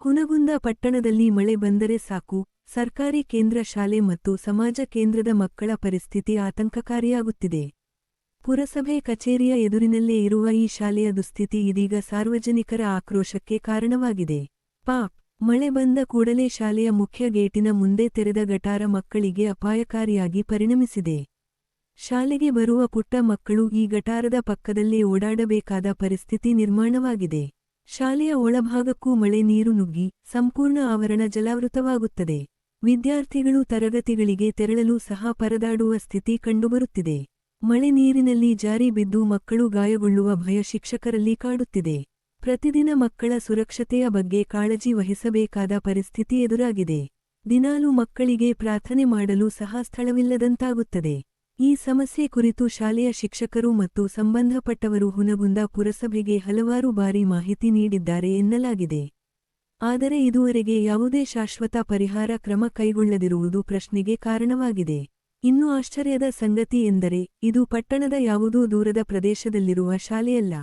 ಹುನಗುಂದ ಪಟ್ಟಣದಲ್ಲಿ ಮಳೆ ಬಂದರೆ ಸಾಕು, ಸರ್ಕಾರಿ ಕೇಂದ್ರ ಶಾಲೆ ಮತ್ತು ಸಮಾಜ ಕೇಂದ್ರದ ಮಕ್ಕಳ ಪರಿಸ್ಥಿತಿ ಆತಂಕಕಾರಿಯಾಗುತ್ತಿದೆ. ಪುರಸಭೆ ಕಚೇರಿಯ ಎದುರಿನಲ್ಲೇ ಇರುವ ಈ ಶಾಲೆಯ ದುಸ್ಥಿತಿ ಇದೀಗ ಸಾರ್ವಜನಿಕರ ಆಕ್ರೋಶಕ್ಕೆ ಕಾರಣವಾಗಿದೆ. ಪಾಪ್ ಮಳೆ ಬಂದ ಕೂಡಲೇ ಶಾಲೆಯ ಮುಖ್ಯ ಗೇಟಿನ ಮುಂದೆ ತೆರೆದ ಗಟಾರ ಮಕ್ಕಳಿಗೆ ಅಪಾಯಕಾರಿಯಾಗಿ ಪರಿಣಮಿಸಿದೆ. ಶಾಲೆಗೆ ಬರುವ ಪುಟ್ಟ ಮಕ್ಕಳು ಈ ಗಟಾರದ ಪಕ್ಕದಲ್ಲೇ ಓಡಾಡಬೇಕಾದ ಪರಿಸ್ಥಿತಿ ನಿರ್ಮಾಣವಾಗಿದೆ. ಶಾಲೆಯ ಒಳಭಾಗಕ್ಕೂ ಮಳೆ ನೀರು ನುಗ್ಗಿ ಸಂಪೂರ್ಣ ಆವರಣ ಜಲಾವೃತವಾಗುತ್ತದೆ. ವಿದ್ಯಾರ್ಥಿಗಳು ತರಗತಿಗಳಿಗೆ ತೆರಳಲು ಸಹ ಪರದಾಡುವ ಸ್ಥಿತಿ ಕಂಡುಬರುತ್ತಿದೆ. ಮಳೆ ನೀರಿನಲ್ಲಿ ಜಾರಿ ಬಿದ್ದು ಮಕ್ಕಳು ಗಾಯಗೊಳ್ಳುವ ಭಯ ಶಿಕ್ಷಕರಲ್ಲಿ ಕಾಡುತ್ತಿದೆ. ಪ್ರತಿದಿನ ಮಕ್ಕಳ ಸುರಕ್ಷತೆಯ ಬಗ್ಗೆ ಕಾಳಜಿ ವಹಿಸಬೇಕಾದ ಪರಿಸ್ಥಿತಿ ಎದುರಾಗಿದೆ. ದಿನಾಲೂ ಮಕ್ಕಳಿಗೆ ಪ್ರಾರ್ಥನೆ ಮಾಡಲು ಸಹ ಸ್ಥಳವಿಲ್ಲದಂತಾಗುತ್ತದೆ. ಈ ಸಮಸ್ಯೆ ಕುರಿತು ಶಾಲೆಯ ಶಿಕ್ಷಕರು ಮತ್ತು ಸಂಬಂಧಪಟ್ಟವರು ಹುನಗುಂದ ಪುರಸಭೆಗೆ ಹಲವಾರು ಬಾರಿ ಮಾಹಿತಿ ನೀಡಿದ್ದಾರೆ ಎನ್ನಲಾಗಿದೆ. ಆದರೆ ಇದುವರೆಗೆ ಯಾವುದೇ ಶಾಶ್ವತ ಪರಿಹಾರ ಕ್ರಮ ಕೈಗೊಳ್ಳದಿರುವುದು ಪ್ರಶ್ನೆಗೆ ಕಾರಣವಾಗಿದೆ. ಇನ್ನು ಆಶ್ಚರ್ಯದ ಸಂಗತಿ ಎಂದರೆ ಇದು ಪಟ್ಟಣದ ಯಾವುದೋ ದೂರದ ಪ್ರದೇಶದಲ್ಲಿರುವ ಶಾಲೆಯಲ್ಲ.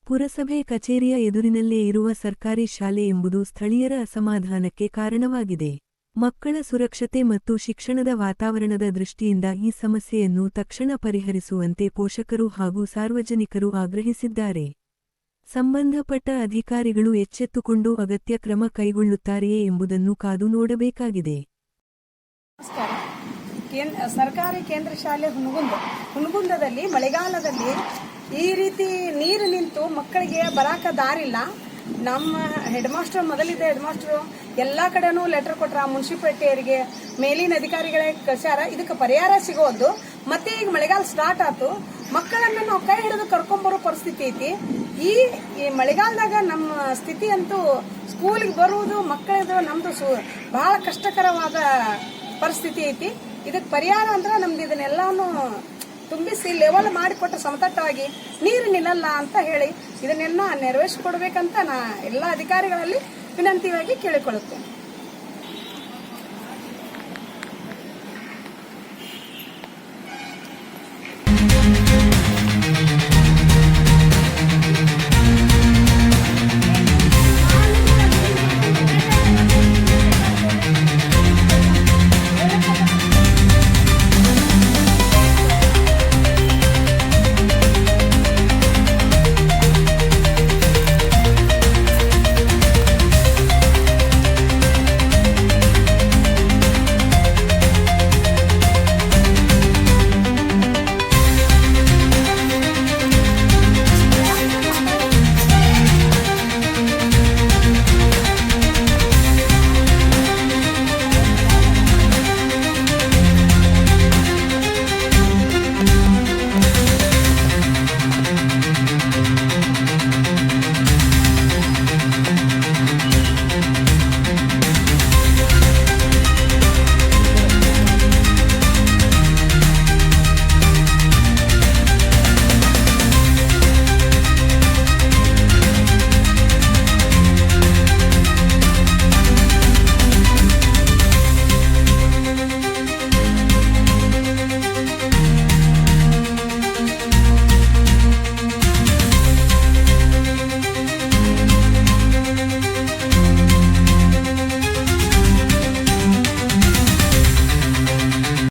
ಪುರಸಭೆ ಕಚೇರಿಯ ಎದುರಿನಲ್ಲೇ ಇರುವ ಸರ್ಕಾರಿ ಶಾಲೆ ಎಂಬುದು ಸ್ಥಳೀಯರ ಅಸಮಾಧಾನಕ್ಕೆ ಕಾರಣವಾಗಿದೆ. ಮಕ್ಕಳ ಸುರಕ್ಷತೆ ಮತ್ತು ಶಿಕ್ಷಣದ ವಾತಾವರಣದ ದೃಷ್ಟಿಯಿಂದ ಈ ಸಮಸ್ಯೆಯನ್ನು ತಕ್ಷಣ ಪರಿಹರಿಸುವಂತೆ ಪೋಷಕರು ಹಾಗೂ ಸಾರ್ವಜನಿಕರು ಆಗ್ರಹಿಸಿದ್ದಾರೆ. ಸಂಬಂಧಪಟ್ಟ ಅಧಿಕಾರಿಗಳು ಎಚ್ಚೆತ್ತುಕೊಂಡು ಅಗತ್ಯ ಕ್ರಮ ಕೈಗೊಳ್ಳುತ್ತಾರೆಯೇ ಎಂಬುದನ್ನು ಕಾದು ನೋಡಬೇಕಾಗಿದೆ. ಸರ್ಕಾರಿ ಕೇಂದ್ರ ಶಾಲೆ ಹುನಗುಂದದಲ್ಲಿ ಮಳೆಗಾಲದಲ್ಲಿ ಈ ರೀತಿ ನೀರು ನಿಂತು ಮಕ್ಕಳಿಗೆ ಬರಾಕ ದಾರಿಲ್ಲ. ನಮ್ಮ ಹೆಡ್ ಮಾಸ್ಟರ್ ಎಲ್ಲಾ ಕಡೆನೂ ಲೆಟರ್ ಕೊಟ್ರ, ಮುನ್ಸಿಪಾಲಿಟಿಯವರಿಗೆ ಮೇಲಿನ ಅಧಿಕಾರಿಗಳಿಗೆ ಕಳ್ಸ್ಯಾರ. ಇದಕ್ಕೆ ಪರಿಹಾರ ಸಿಗೋದು. ಮತ್ತೆ ಈಗ ಮಳೆಗಾಲ ಸ್ಟಾರ್ಟ್ ಆಯ್ತು, ಮಕ್ಕಳನ್ನ ನಾವು ಕೈ ಹಿಡಿದು ಕರ್ಕೊಂಡ್ಬರೋ ಪರಿಸ್ಥಿತಿ ಐತಿ. ಈ ಮಳೆಗಾಲದಾಗ ನಮ್ಮ ಸ್ಥಿತಿ ಅಂತೂ ಸ್ಕೂಲಿಗೆ ಬರುವುದು ಮಕ್ಕಳದು ನಮ್ದು ಬಹಳ ಕಷ್ಟಕರವಾದ ಪರಿಸ್ಥಿತಿ ಐತಿ. ಇದಕ್ಕೆ ಪರಿಹಾರ ಅಂದ್ರೆ ನಮ್ದು ಇದನ್ನೆಲ್ಲಾನು ತುಂಬಿಸಿ ಲೆವೆಲ್ ಮಾಡಿಕೊಟ್ಟ ಸಮತಟ್ಟಾಗಿ ನೀರು ನಿಲ್ಲಲ್ಲ ಅಂತ ಹೇಳಿ ಇದನ್ನೆಲ್ಲ ನೆರವೇರಿಸಿಕೊಡ್ಬೇಕಂತ ನಾ ಎಲ್ಲ ಅಧಿಕಾರಿಗಳಲ್ಲಿ ವಿನಂತಿಯಾಗಿ ಕೇಳಿಕೊಳ್ಳುತ್ತೇನೆ.